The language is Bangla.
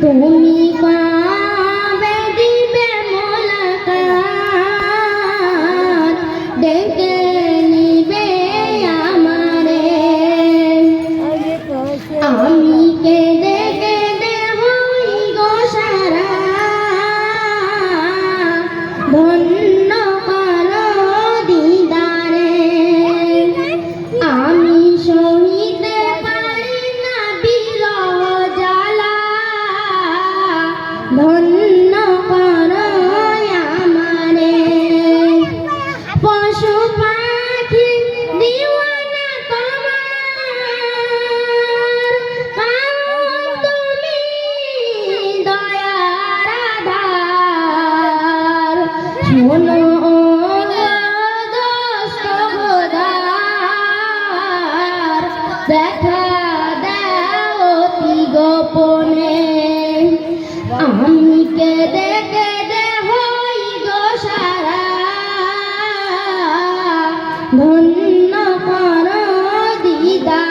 তুমি পাবে দিবে মোলাকাত ডেকে নিবে আমারে আমি কেঁদে কেঁদে হই গো সারা ধন্য করো দিদারে আমি সহিতে পারি না বিরহ জ্বালা ধন্য করো আমারে পশু পাখি দিওয়ানা তোমার কারণ তুমি দয়ার আধার শোনো দোস্ত খোদার দেখা দাও অতি গোপনে আমি কেঁদে কেঁদে হই গো সারা ধন্য করো দিদা